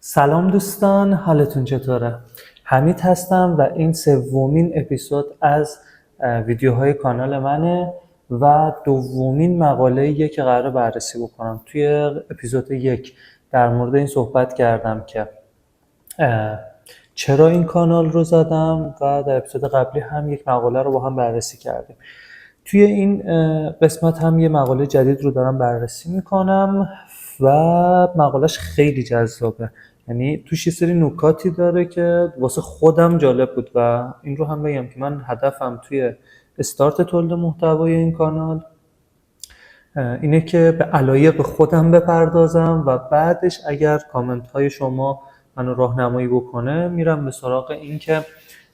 سلام دوستان، حالتون چطوره؟ حمید هستم و این سومین اپیزود از ویدیوهای کانال منه و دومین مقاله‌ایه که قراره بررسی بکنم. توی اپیزود 1 در مورد این صحبت کردم که چرا این کانال رو زدم و در اپیزود قبلی هم یک مقاله رو با هم بررسی کردیم. توی این قسمت هم یه مقاله جدید رو دارم بررسی میکنم و مقالهش خیلی جذابه، یعنی توش یه سری نکاتی داره که واسه خودم جالب بود و این رو هم بگم که من هدفم توی استارت تولید محتوای این کانال اینه که به علایق خودم بپردازم و بعدش اگر کامنت های شما منو راهنمایی بکنه میرم به سراغ این که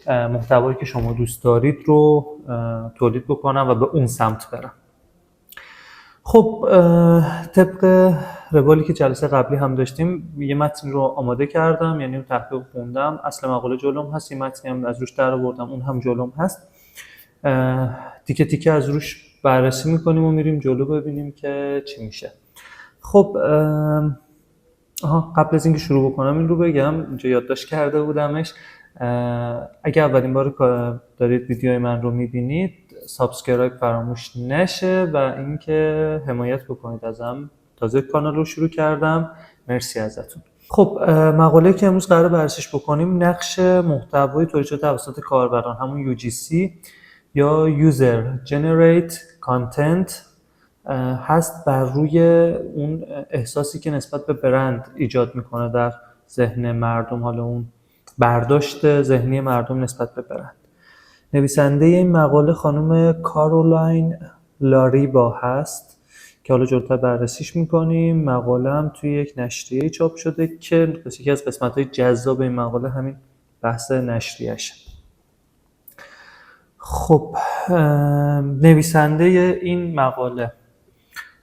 محتوایی که شما دوست دارید رو تولید بکنم و به اون سمت برم. خب طبق روالی که جلسه قبلی هم داشتیم یه متن رو آماده کردم، یعنی تحقیق خوندم، اصل مقاله جلوم هست، یه متنی هم از روش در آوردم اون هم جلوم هست. تیکه تیکه از روش بررسی میکنیم و میریم جلو ببینیم که چی میشه. خب قبل از اینکه شروع بکنم این رو بگم، اینجا یادداشت کرده بودمش. اگر اولین بار دارید ویدیوهای من رو میبینید سابسکرایب فراموش نشه و اینکه حمایت بکنید ازم. تازه کانال رو شروع کردم، مرسی ازتون. خب مقاله که امروز قراره بررسیش بکنیم نقش محتوای تولید شده توسط کاربران، همون UGC یا User Generate Content هست، بر روی اون احساسی که نسبت به برند ایجاد میکنه در ذهن مردم، حالا اون برداشت ذهنی مردم نسبت به برند. نویسنده این مقاله خانم کارولاین لاریبا هست که حالا جلوتر بررسیش میکنیم. مقاله هم توی یک نشریه چاپ شده که یکی از قسمت‌های جذاب این مقاله همین بحث نشریه‌شه. خب نویسنده این مقاله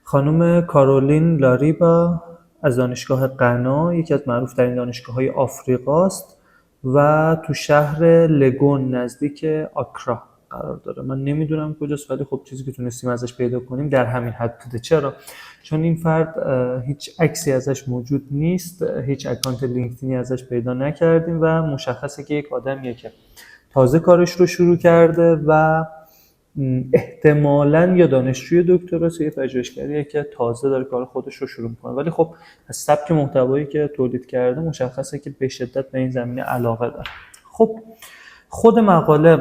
خانم کارولین لاریبا از دانشگاه غنا، یکی از معروف‌ترین دانشگاه‌های آفریقاست و تو شهر لگون نزدیک آکرا قرار داره. من نمیدونم کجاست ولی خب چیزی که تونستیم ازش پیدا کنیم در همین حد بوده. چرا؟ چون این فرد هیچ عکسی ازش موجود نیست، هیچ اکانت لینکدینی ازش پیدا نکردیم و مشخصه که یک آدمیه که تازه کارش رو شروع کرده و احتمالاً یا دانشجوی دکتراست یا پژوهشگریه که تازه داره کار خودش رو شروع میکنه، ولی خب از سبک محتوایی که تولید کرده مشخصه که به شدت به این زمینه علاقه داره. خب خود مقاله،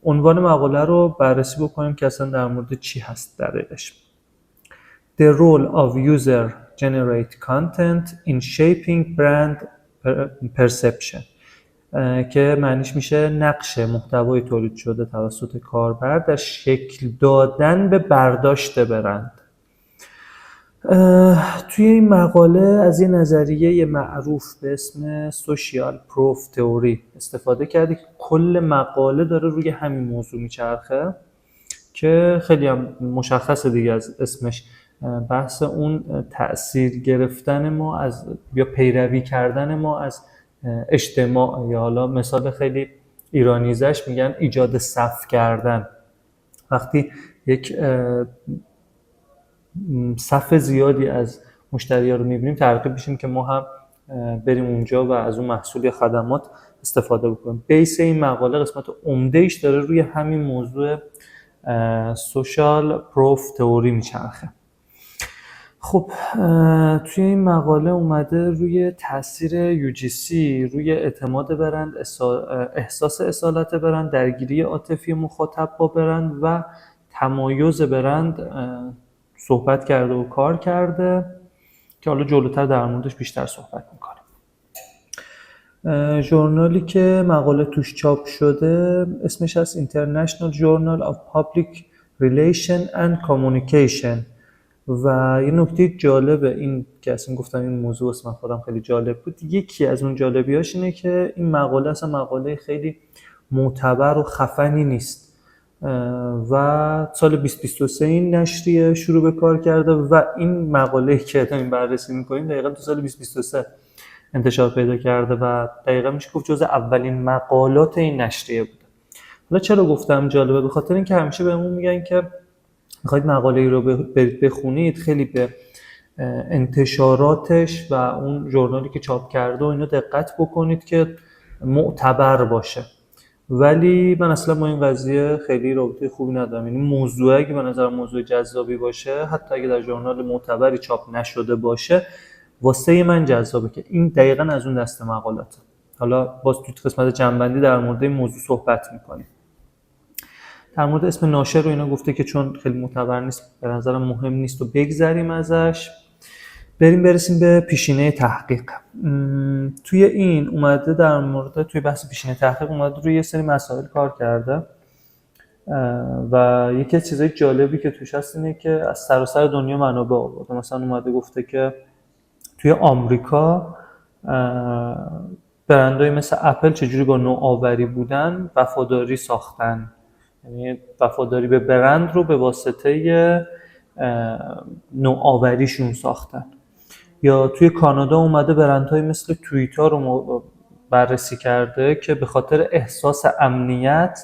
عنوان مقاله رو بررسی بکنیم که اصلا در مورد چی هست دقیقش. The role of user generate content in shaping brand perception، که معنیش میشه نقش محتوای تولید شده توسط کاربر در شکل دادن به برداشت برند. توی این مقاله از یه نظریه معروف به اسم سوشیال پروف تئوری استفاده کرده که کل مقاله داره روی همین موضوع میچرخه که خیلی هم مشخصه دیگه از اسمش، بحث اون تأثیر گرفتن ما از یا پیروی کردن ما از اجتماع، یا حالا مثال خیلی ایرانیزش میگن ایجاد صف کردن. وقتی یک صف زیادی از مشتری‌ها رو میبینیم ترغیب میشیم که ما هم بریم اونجا و از اون محصول یا خدمات استفاده بکنیم. بیس این مقاله قسمت عمده‌ایش داره روی همین موضوع سوشال پروف تئوری میچرخه. خب توی این مقاله اومده روی تاثیر UGC روی اعتماد برند، احساس اصالت برند، درگیری عاطفی مخاطب با برند و تمایز برند صحبت کرده و کار کرده که حالا جلوتر در موردش بیشتر صحبت میکنیم. ژورنالی که مقاله توش چاپ شده اسمش از International Journal of Public Relation and Communication و یه نکته جالبه این که اصلا گفتم این موضوع اسم خودم خیلی جالب بود. یکی از اون جالبیاش اینه که این مقاله اصلا مقاله خیلی معتبر و خفنی نیست و سال 2023 این نشریه شروع به کار کرده و این مقاله‌ای که داریم بررسی می‌کنیم دقیقاً تو سال 2023 انتشار پیدا کرده و دقیقاً میشه گفت جزء اولین مقالات این نشریه بوده. حالا چرا گفتم جالبه؟ به خاطر اینکه همیشه بهمون میگن که میخواید مقاله‌ای رو برید بخونید، خیلی به انتشاراتش و اون ژورنالی که چاپ کرده و اینا دقت بکنید که معتبر باشه. ولی من اصلا با این قضیه خیلی رابطه خوبی ندارم. یعنی موضوع اگه به نظر موضوع جذابی باشه، حتی اگه در ژورنال معتبری چاپ نشده باشه، واسه من جذابه که این دقیقاً از اون دسته مقالاته. حالا باز تو قسمت جنبندی در مورد این موضوع صحبت میکنیم. در مورد اسم ناشر رو اینا گفته که چون خیلی معتبر نیست به نظرم مهم نیست و بگذریم ازش. برسیم به پیشینه تحقیق. توی این اومده در مورد توی بحث پیشینه تحقیق اومده روی یه سری مسائل کار کرده و یکی از چیزای جالبی که توش هست اینه که از سراسر دنیا منابع آورده. مثلا اومده گفته که توی آمریکا برندهای مثل اپل چجوری با نوآوری بودن وفاداری ساختن، یعنی وفاداری به برند رو به واسطه نوآوریشون ساختن. یا توی کانادا اومده برندهای مثل توییتا رو بررسی کرده که به خاطر احساس امنیت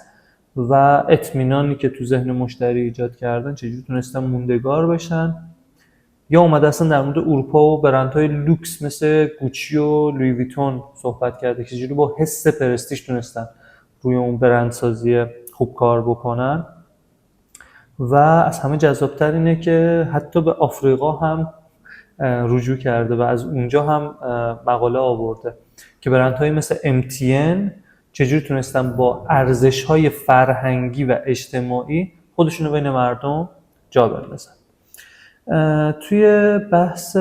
و اطمینانی که تو ذهن مشتری ایجاد کردن چجوری تونستن موندگار بشن. یا اومده اصلا در مورد اروپا و برندهای لوکس مثل گوچی و لویی ویتون صحبت کرده که چجوری با حس پرستیژ تونستن روی اون برندسازی خوب کار بکنن. و از همه جذابتر اینه که حتی به آفریقا هم رجوع کرده و از اونجا هم مقاله آورده که برندهای مثل MTN چجوری تونستن با ارزش‌های فرهنگی و اجتماعی خودشونو بین مردم جا بندازن. توی بحث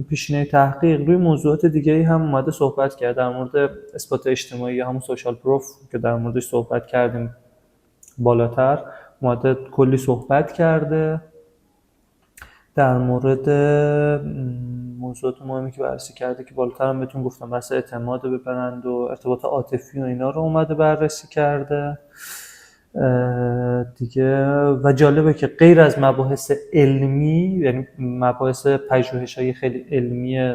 پیشینه تحقیق روی موضوعات دیگه‌ای هم اومده صحبت کرده، در مورد اثبات اجتماعی یا همون سوشال پروف که در موردش صحبت کردیم بالاتر اومده کلی صحبت کرده. در مورد موضوعات مهمی که بررسی کرده که بالاتر هم بهتون گفتم، بحث اعتماد به برند و ارتباط عاطفی و اینا رو اومده بررسی کرده دیگه. و جالبه که غیر از مباحث علمی، یعنی مباحث پژوهش‌های خیلی علمی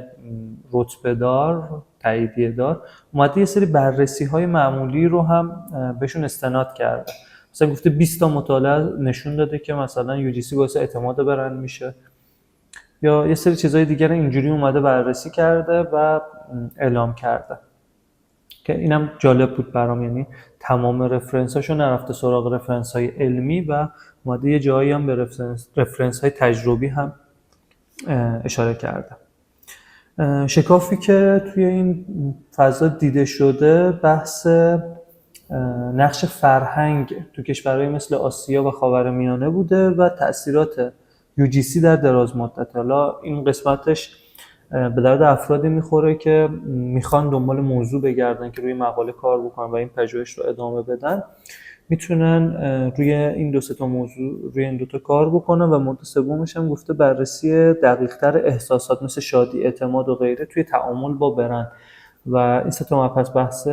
رتبه دار تاییدیه دار، اومده یه سری بررسی‌های معمولی رو هم بهشون استناد کرده. مثلا گفته 20 تا مطالعه نشون داده که مثلا UGC باعث اعتماد برند میشه، یا یه سری چیزای دیگر اینجوری اومده بررسی کرده و اعلام کرده که اینم جالب بود برام. یعنی تمام رفرنساشو نرفته سراغ رفرنس‌های علمی و اومده یه جایی هم به رفرنس‌های تجربی هم اشاره کرده. شکافی که توی این فضا دیده شده بحث نقش فرهنگ تو کشورهای مثل آسیا و خاورمیانه بوده و تأثیرات UGC در دراز مدت. حالا این قسمتش به درد افرادی میخوره که میخوان دنبال موضوع بگردن که روی مقاله کار بکنن و این پژوهش رو ادامه بدن، میتونن روی این دو تا موضوع روی این دو تا کار بکنن. و مورد سومش هم گفته بررسی دقیق‌تر احساسات مثل شادی، اعتماد و غیره توی تعامل با برند. و این سه تا مبحث، بحث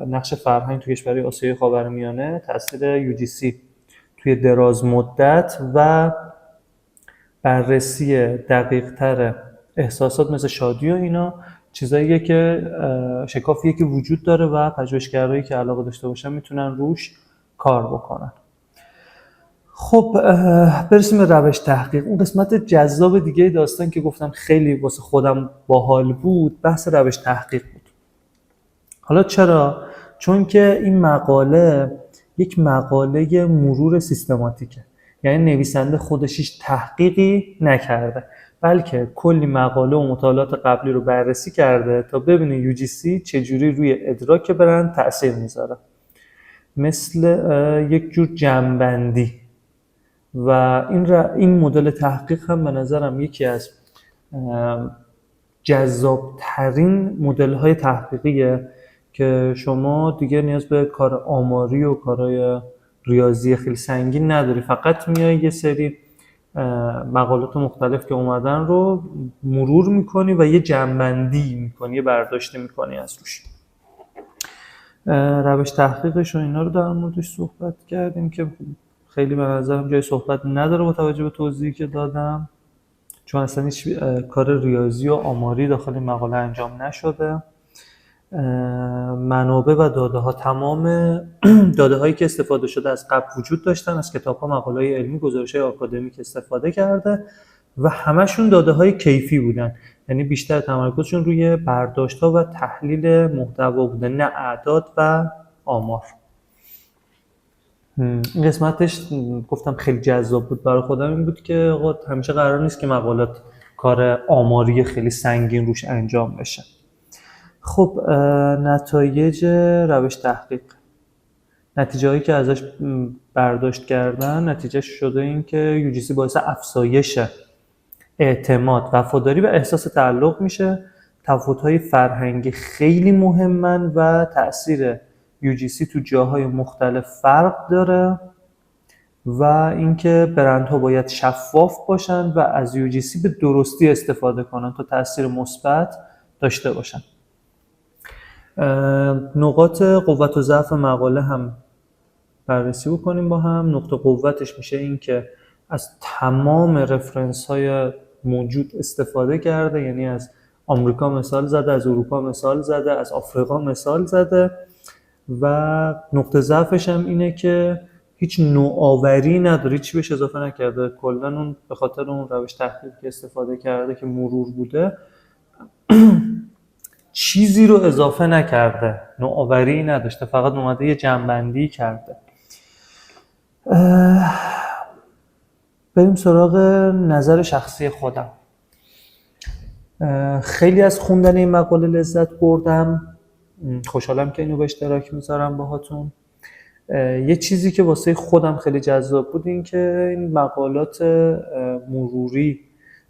نقش فرهنگ توی کشورهای آسیای خاورمیانه، تاثیر UGC توی دراز مدت و بررسی دقیق‌تر احساسات مثل شادی و اینا، چیزاییه که شکافیه که وجود داره و پژوهشگرایی که علاقه داشته باشن میتونن روش کار بکنن. خب برسیم به روش تحقیق. اون قسمت جذاب دیگه داستان که گفتم خیلی واسه خودم باحال بود، بحث روش تحقیق بود. حالا چرا؟ چون که این مقاله یک مقاله مرور سیستماتیکه، یعنی نویسنده خودش هیچ تحقیقی نکرده، بلکه کلی مقاله و مطالعات قبلی رو بررسی کرده تا ببینه UGC چجوری روی ادراک برند تأثیر میذاره، مثل یک جور جمع‌بندی. و این مدل تحقیق هم به نظرم یکی از جذابترین مدل‌های تحقیقیه که شما دیگه نیاز به کار آماری و کارهای ریاضی خیلی سنگین نداری، فقط میای یه سری مقالات مختلف که اومدن رو مرور میکنی و یه جمع‌بندی میکنی، یه برداشتی میکنی از روش. روش تحقیقش و اینا رو در موردش صحبت کردیم که خیلی به نظرم جای صحبت نداره با توجه به توضیحی که دادم، چون اصلا هیچ کار ریاضی و آماری داخل این مقاله انجام نشده. منابع و داده ها، تمام داده هایی که استفاده شده از قبل وجود داشتن، از کتاب ها، مقاله های علمی، گزارش های آکادمیک استفاده کرده و همشون داده های کیفی بودن، یعنی بیشتر تمرکزشون روی برداشت ها و تحلیل محتوا بوده، نه اعداد و آمار. این قسمتش گفتم خیلی جذاب بود برای خودم، این بود که همیشه قرار نیست که مقالات کار آماری خیلی سنگین روش انجام بشه. خب نتایج روش تحقیق، نتیجه هایی که ازش برداشت کردن، نتیجه شده این که UGC باعث افزایش اعتماد، وفاداری و احساس تعلق میشه. تفاوت‌های فرهنگی خیلی مهمن و تأثیر UGC تو جاهای مختلف فرق داره و اینکه برندها باید شفاف باشن و از UGC به درستی استفاده کنن تا تأثیر مثبت داشته باشن. نقاط قوت و ضعف مقاله هم بررسی بکنیم با هم. نقطه قوتش میشه این که از تمام رفرنس های موجود استفاده کرده، یعنی از آمریکا مثال زده، از اروپا مثال زده، از آفریقا مثال زده. و نقطه ضعفش هم اینه که هیچ نوآوری نداره، هیچی بهش اضافه نکرده. کلا اون به خاطر اون روش تحقیق که استفاده کرده که مرور بوده چیزی رو اضافه نکرده، نوآوری نداشته، فقط اومده یه جمع‌بندی کرده. بریم سراغ نظر شخصی خودم. خیلی از خوندن این مقاله لذت بردم، خوشحالم که اینو به اشتراک میذارم باهاتون. یه چیزی که واسه خودم خیلی جذاب بود این که این مقالات مروری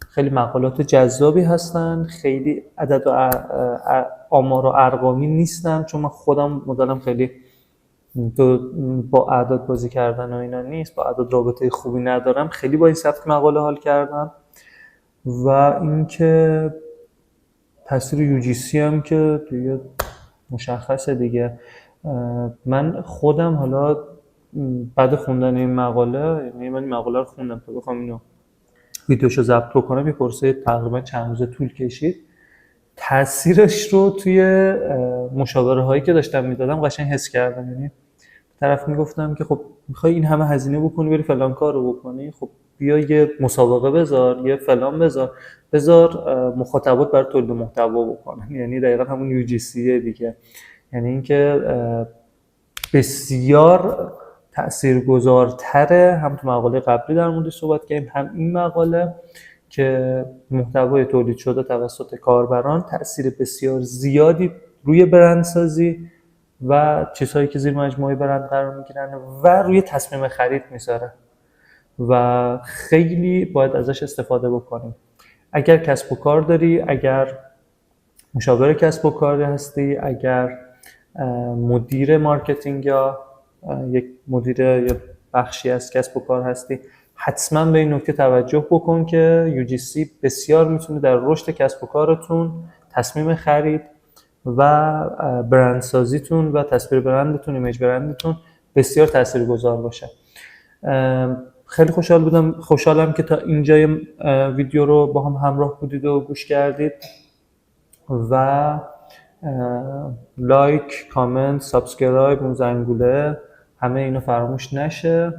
خیلی مقالات جذابی هستن، خیلی عدد و آمار و ارقامی نیستن، چون من خودم مدلم خیلی با اعداد بازی کردن و اینا نیست، با اعداد رابطه خوبی ندارم. خیلی با این سبک مقاله حال کردم و اینکه تاثیر UGC هم که دیگه مشخصه دیگه. من خودم حالا بعد خوندن این مقاله، یعنی من این مقاله رو خوندم تا بخوام اینو ویدیوشو ضبط بکنم، یه پروسه تقریبا چند روز طول کشید. تاثیرش رو توی مشاوره هایی که داشتم میدادم قشنگ حس کردم. یعنی طرف میگفتم که خب میخوای این همه هزینه بکنی بری فلان کار رو بکنی، خب بیا یه مسابقه بذار، یه فلان بذار مخاطبات برای تولید محتوا بکنن. یعنی دقیقاً همون UGC دیگه. یعنی اینکه بسیار تاثیرگذارتره. هم تو مقاله قبلی در موردش صحبت کردیم، هم این مقاله، که محتوای تولید شده توسط کاربران تاثیر بسیار زیادی روی برندسازی و چیزهایی که زیر مجموعه برند قرار میگیرن و روی تصمیم خرید میذاره و خیلی باید ازش استفاده بکنیم. اگر کسب و کار داری، اگر مشاور کسب و کار هستی، اگر مدیر مارکتینگ یا یک مدیر یا بخشی از کسب و کار هستی، حتما به این نکته توجه بکن که UGC بسیار میتونه در رشد کسب و کارتون، تصمیم خرید و برندسازیتون و تصویر برندتون، ایمیج برندتون بسیار تاثیرگذار باشه. خیلی خوشحالم که تا اینجای ویدیو رو با هم همراه بودید و گوش کردید و لایک، کامنت، سابسکرایب، اون زنگوله، همه اینو فراموش نشه.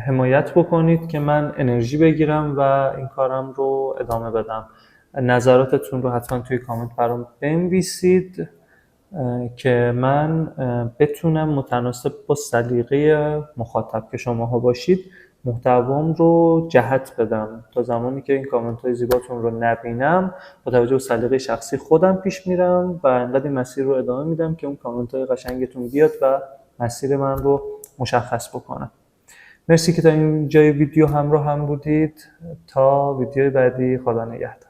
حمایت بکنید که من انرژی بگیرم و این کارم رو ادامه بدم. نظراتتون رو حتما توی کامنت برام بنویسید که من بتونم متناسب با سلیقه مخاطب که شماها باشید محتوام رو جهت بدم. تا زمانی که این کامنت های زیباتون رو نبینم با توجه به سلیقه شخصی خودم پیش میرم و انقدر این مسیر رو ادامه میدم که اون کامنت های قشنگتون بیاد و مسیر من رو مشخص بکنم. مرسی که تا این جای ویدیو همراه هم بودید. تا ویدیوی بعدی، خدا نگهدار.